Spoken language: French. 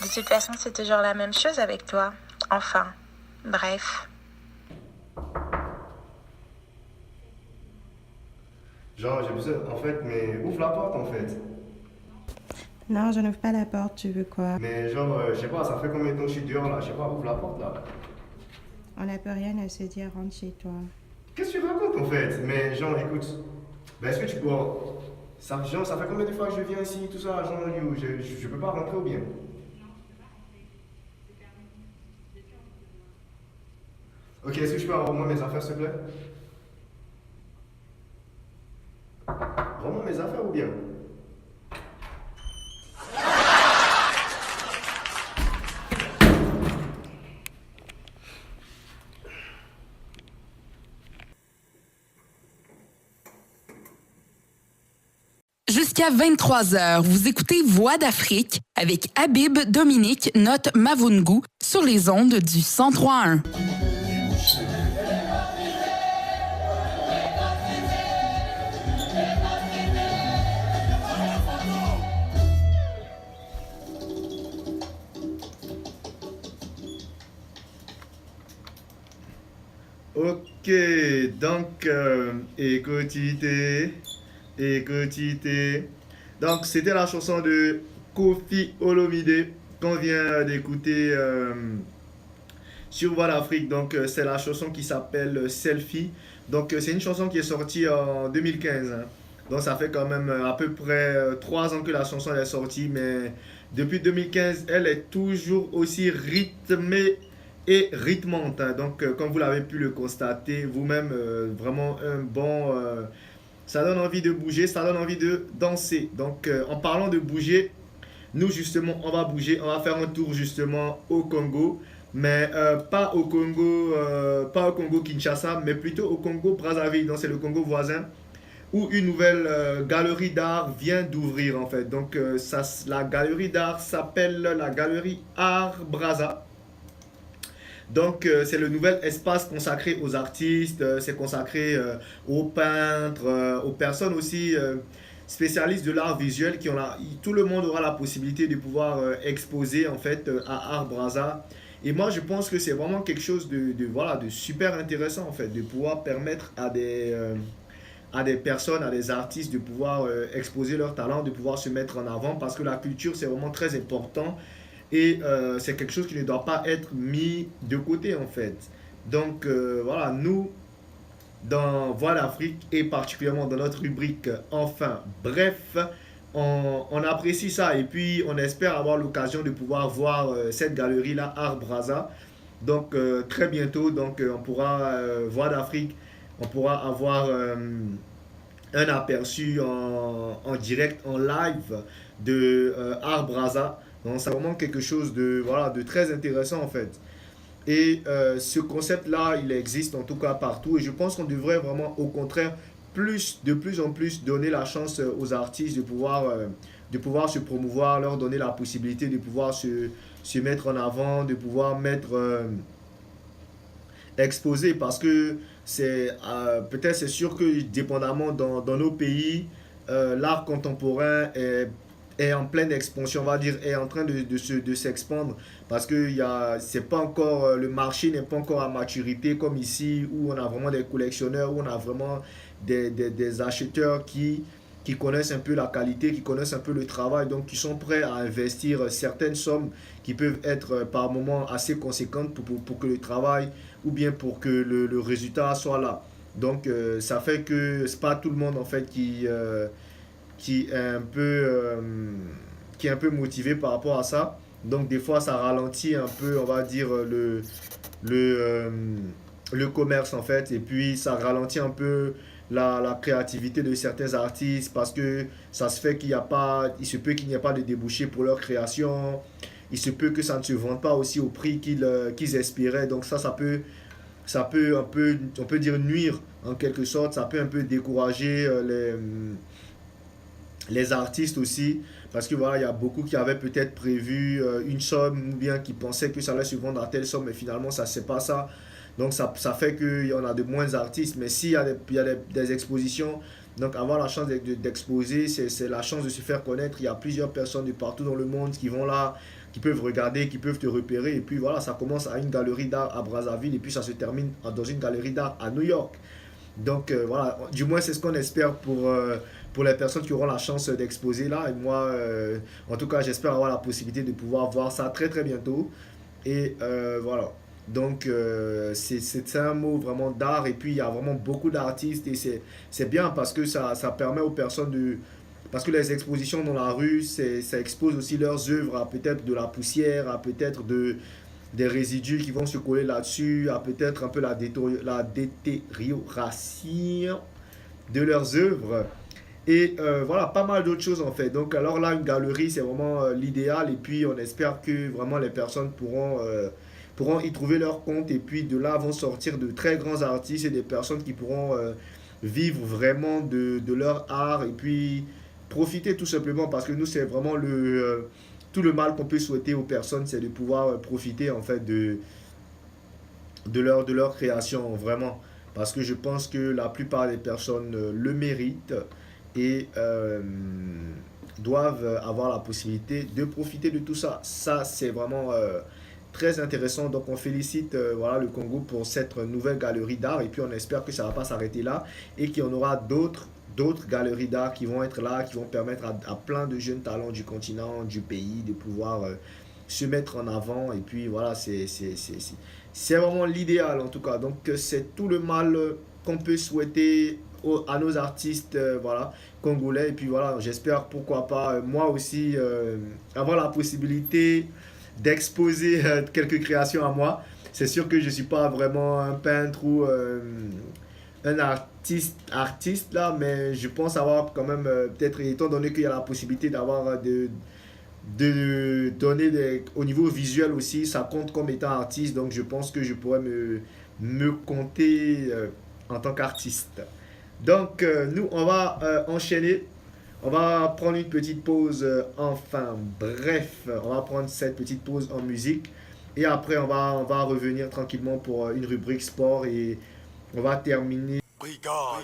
De toute façon, c'est toujours la même chose avec toi. Enfin, bref. Genre, j'ai besoin, en fait, mais ouvre la porte, en fait. Non, je n'ouvre pas la porte, tu veux quoi? Mais genre, je sais pas, ça fait combien de temps que je suis dehors, là? Je sais pas, ouvre la porte, là. On n'a plus rien à se dire, rentre chez toi. Qu'est-ce que tu racontes, en fait? Mais genre, écoute, ben, est-ce que tu peux... Ça, genre, ça fait combien de fois que je viens ici, tout ça, genre, yo, je peux pas rentrer ou bien? Ok, est-ce que je peux avoir moi mes affaires, s'il te plaît? Vraiment mes affaires ou bien? Jusqu'à 23 heures, vous écoutez Voix d'Afrique avec Habib Dominique Note Mavungu sur les ondes du 103.1. Ok, donc, écoutez. Donc, c'était la chanson de Kofi Olomide qu'on vient d'écouter sur Voix d'Afrique. Donc, c'est la chanson qui s'appelle Selfie. Donc, c'est une chanson qui est sortie en 2015, hein. Donc, ça fait quand même à peu près 3 ans que la chanson est sortie. Mais depuis 2015, elle est toujours aussi rythmée et rythmante, hein. Donc, comme vous l'avez pu le constater vous-même, vraiment un bon... ça donne envie de bouger, ça donne envie de danser. Donc, en parlant de bouger, nous, justement, on va bouger, on va faire un tour, justement, au Congo. Mais pas au Congo Kinshasa, mais plutôt au Congo Brazzaville. Donc, c'est le Congo voisin où une nouvelle galerie d'art vient d'ouvrir, en fait. Donc, la galerie d'art s'appelle la galerie Art Brazza. Donc, c'est le nouvel espace consacré aux artistes, c'est consacré aux peintres, aux personnes aussi spécialistes de l'art visuel qui ont tout le monde aura la possibilité de pouvoir exposer en fait à Art Brazza. Et moi, je pense que c'est vraiment quelque chose voilà, de super intéressant en fait, de pouvoir permettre à des personnes, à des artistes de pouvoir exposer leur talent, de pouvoir se mettre en avant parce que la culture, c'est vraiment très important et c'est quelque chose qui ne doit pas être mis de côté en fait. Donc voilà, nous, dans Voix d'Afrique et particulièrement dans notre rubrique Enfin Bref, on apprécie ça et puis on espère avoir l'occasion de pouvoir voir cette galerie-là, Art Brazza. Donc très bientôt, donc, on pourra, Voix d'Afrique, on pourra avoir un aperçu en direct, en live de Art Brazza. Donc c'est vraiment quelque chose de, voilà, de très intéressant en fait. Et ce concept-là, il existe en tout cas partout. Et je pense qu'on devrait vraiment, au contraire, de plus en plus donner la chance aux artistes de pouvoir se promouvoir, leur donner la possibilité de pouvoir se mettre en avant, de pouvoir mettre exposer. Parce que peut-être c'est sûr que dépendamment dans nos pays, l'art contemporain est en pleine expansion, on va dire, est en train de s'expandre parce que c'est pas encore, le marché n'est pas encore à maturité comme ici où on a vraiment des collectionneurs, où on a vraiment des acheteurs qui connaissent un peu la qualité, qui connaissent un peu le travail, donc qui sont prêts à investir certaines sommes qui peuvent être par moment assez conséquentes pour que le travail ou bien pour que le résultat soit là. Donc ça fait que c'est pas tout le monde en fait qui est un peu, qui est un peu motivé par rapport à ça. Donc des fois ça ralentit un peu, on va dire, le, euh, le commerce en fait. Et puis ça ralentit un peu la créativité de certains artistes parce que ça se fait qu'il y a pas, il se peut qu'il n'y ait pas de débouché pour leur création. Il se peut que ça ne se vende pas aussi au prix qu'ils espéraient. Donc ça peut un peu, on peut dire nuire en quelque sorte. Ça peut un peu décourager les artistes aussi, parce que voilà, il y a beaucoup qui avaient peut-être prévu une somme ou bien qui pensaient que ça allait se vendre à telle somme, mais finalement, ça c'est pas ça. Donc, ça fait qu'il y en a de moins d'artistes. Mais s'il y a des expositions Donc avoir la chance d'exposer, c'est la chance de se faire connaître. Il y a plusieurs personnes de partout dans le monde qui vont là, qui peuvent regarder, qui peuvent te repérer. Et puis voilà, ça commence à une galerie d'art à Brazzaville et puis ça se termine dans une galerie d'art à New York. Donc voilà, du moins c'est ce qu'on espère pour les personnes qui auront la chance d'exposer là. Et moi, en tout cas, j'espère avoir la possibilité de pouvoir voir ça très très bientôt. Et voilà. Donc c'est un mot vraiment d'art et puis il y a vraiment beaucoup d'artistes et c'est bien parce que ça permet aux personnes de... Parce que les expositions dans la rue, ça expose aussi leurs œuvres à peut-être de la poussière, à peut-être des résidus qui vont se coller là-dessus, à peut-être un peu la détérioration de leurs œuvres. Et voilà, pas mal d'autres choses en fait. Donc alors là, une galerie, c'est vraiment l'idéal. Et puis on espère que vraiment les personnes pourront y trouver leur compte. Et puis de là vont sortir de très grands artistes et des personnes qui pourront vivre vraiment de leur art. Et puis profiter tout simplement parce que nous, c'est vraiment tout le mal qu'on peut souhaiter aux personnes, c'est de pouvoir profiter en fait de leur création, vraiment. Parce que je pense que la plupart des personnes le méritent et doivent avoir la possibilité de profiter de tout ça. Ça, c'est vraiment très intéressant. Donc, on félicite voilà, le Congo pour cette nouvelle galerie d'art et puis on espère que ça ne va pas s'arrêter là et qu'il y en aura d'autres galeries d'art qui vont être là, qui vont permettre à plein de jeunes talents du continent, du pays, de pouvoir se mettre en avant. Et puis voilà, c'est vraiment l'idéal en tout cas. Donc c'est tout le mal qu'on peut souhaiter à nos artistes voilà, congolais. Et puis voilà, j'espère pourquoi pas moi aussi avoir la possibilité d'exposer quelques créations à moi. C'est sûr que je ne suis pas vraiment un peintre ou un artiste là, mais je pense avoir quand même, peut-être étant donné qu'il y a la possibilité d'avoir de donner au niveau visuel aussi, ça compte comme étant artiste, donc je pense que je pourrais me compter en tant qu'artiste. Donc nous, on va enchaîner. On va prendre une petite pause enfin. Bref, on va prendre cette petite pause en musique. Et après, on va revenir tranquillement pour une rubrique sport et on va terminer. We got.